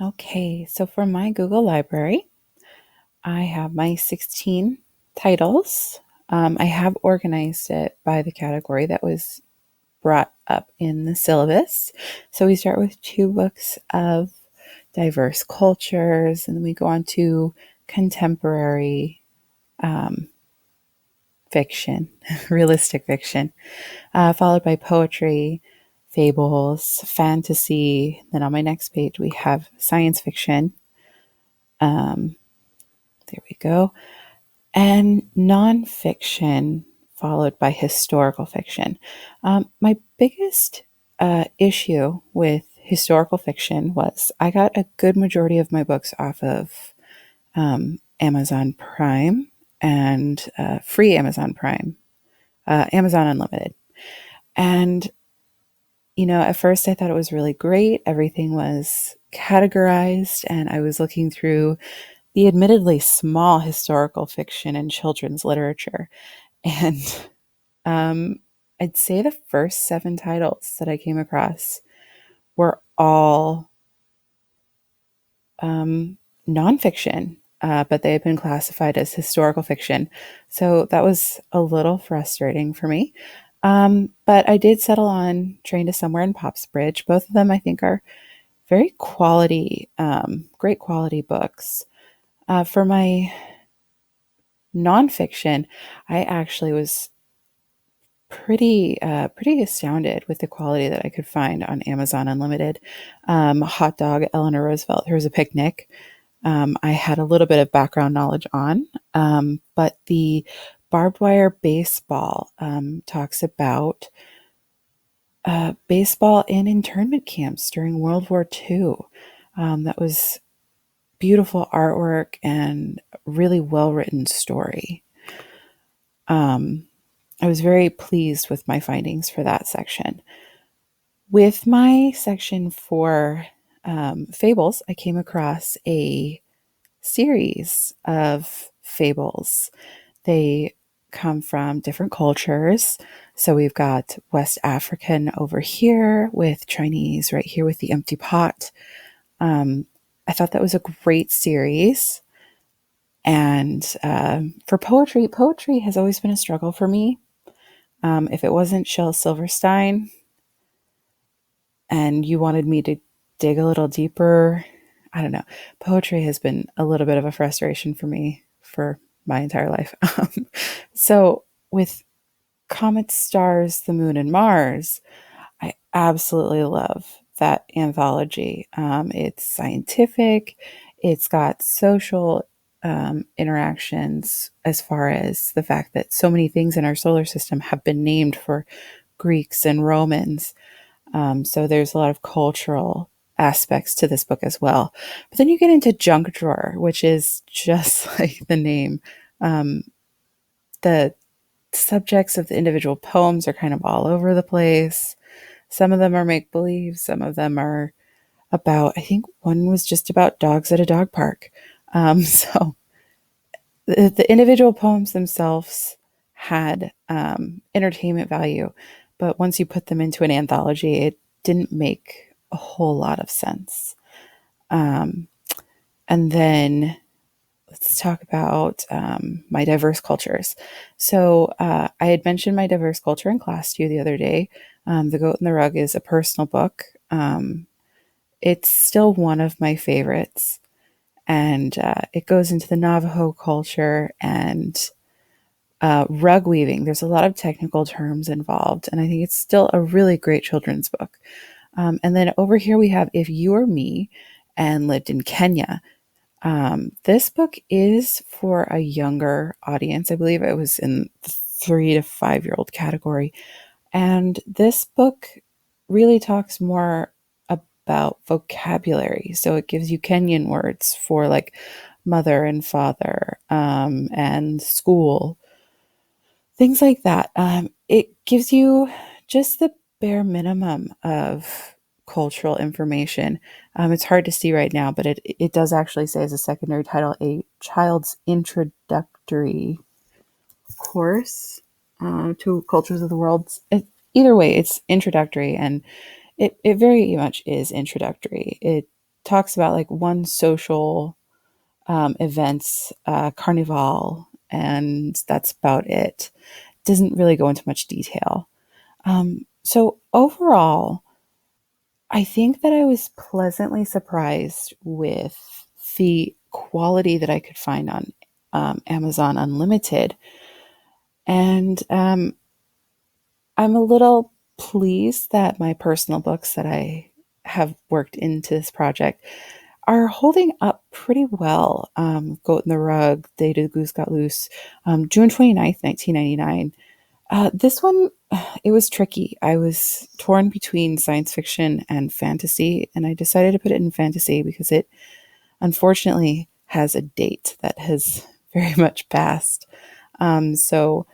Okay, so for my Google Library, I have my 16 titles. I have organized it by the category that was brought up in the syllabus. So we start with two books of diverse cultures, and then we go on to contemporary um, fiction, realistic fiction, followed by poetry, fables, fantasy. Then on my next page, we have science fiction. Um, there we go. And nonfiction, followed by historical fiction. My biggest issue with historical fiction was I got a good majority of my books off of Amazon Prime and free Amazon Prime, Amazon Unlimited. And, at first I thought it was really great. Everything was categorized, and I was looking through the admittedly small historical fiction and children's literature. And um, I'd say the first seven titles that I came across were all nonfiction, but they had been classified as historical fiction. So that was a little frustrating for me. But I did settle on Train to Somewhere in Pops Bridge. Both of them, I think, are very quality, great quality books. For my nonfiction, I actually was pretty astounded with the quality that I could find on Amazon Unlimited. Hot Dog, Eleanor Roosevelt, Here's a Picnic. I had a little bit of background knowledge on, but the Barbed Wire Baseball talks about baseball in internment camps during World War II. That was beautiful artwork and really well written story. Um, I was very pleased with my findings for that section. With my section for fables, I came across a series of fables. They come from different cultures. So we've got West African over here with Chinese right here with the empty pot. Um, I thought that was a great series. And for poetry, poetry has always been a struggle for me. If it wasn't Shel Silverstein and you wanted me to dig a little deeper, I don't know. Poetry has been a little bit of a frustration for me for my entire life. So with Comets, Stars, the Moon, and Mars, I absolutely love that anthology. It's scientific, it's got social interactions as far as the fact that so many things in our solar system have been named for Greeks and Romans. So there's a lot of cultural aspects to this book as well. But then you get into Junk Drawer, which is just like the name. Um, the subjects of the individual poems are kind of all over the place. Some of them are make believe, some of them are about, I think one was just about dogs at a dog park. So the individual poems themselves had entertainment value, but once you put them into an anthology, it didn't make a whole lot of sense. Um, and then let's talk about my diverse cultures. So I had mentioned my diverse culture in class to you the other day. The Goat and the Rug is a personal book. It's still one of my favorites, and it goes into the Navajo culture and rug weaving. There's a lot of technical terms involved, and I think it's still a really great children's book. And then over here we have If You Were Me and Lived in Kenya. This book is for a younger audience. I believe it was in the 3 to 5 year old category. And this book really talks more about vocabulary. So it gives you Kenyan words for like mother and father and school, things like that. It gives you just the bare minimum of cultural information. It's hard to see right now, but it does actually say as a secondary title a child's introductory course to cultures of the world. Either way, it's introductory, and it very much is introductory. It talks about like one social event, Carnival, and that's about it. Doesn't really go into much detail. So overall, I think that I was pleasantly surprised with the quality that I could find on Amazon Unlimited. And I'm a little pleased that my personal books that I have worked into this project are holding up pretty well. Goat in the Rug, Day the Goose Got Loose, June 29th, 1999. This one, it was tricky. I was torn between science fiction and fantasy, and I decided to put it in fantasy because it unfortunately has a date that has very much passed. So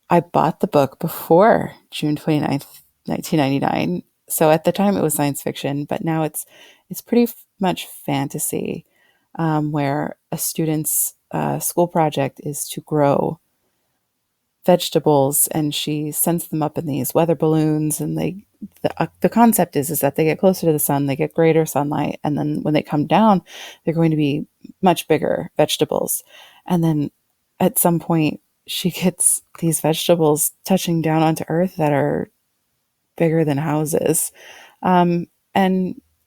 I bought the book before June 29th, 1999. So at the time it was science fiction, but now it's pretty much fantasy, where a student's school project is to grow vegetables, and she sends them up in these weather balloons, and the concept is that they get closer to the sun, they get greater sunlight, and then when they come down they're going to be much bigger vegetables. And then at some point she gets these vegetables touching down onto earth that are bigger than houses. And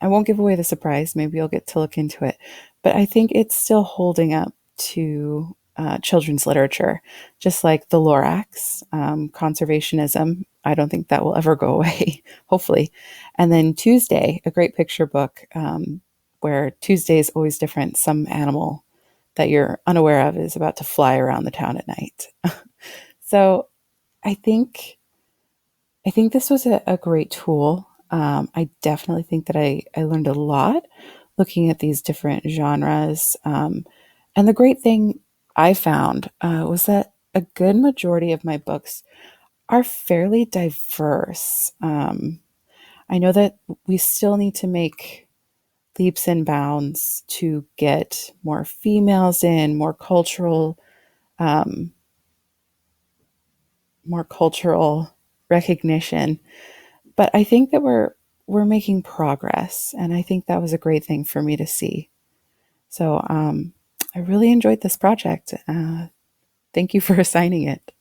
I won't give away the surprise. Maybe you'll get to look into it. But I think it's still holding up to children's literature, just like the Lorax, conservationism. I don't think that will ever go away, hopefully. And then Tuesday, a great picture book, where Tuesday is always different. Some animal that you're unaware of is about to fly around the town at night. So I think I think this was a great tool. I definitely think that I learned a lot looking at these different genres. And the great thing I found was that a good majority of my books are fairly diverse. I know that we still need to make leaps and bounds to get more females in, um, more cultural recognition. But I think that we're making progress, and I think that was a great thing for me to see. So I really enjoyed this project. Thank you for assigning it.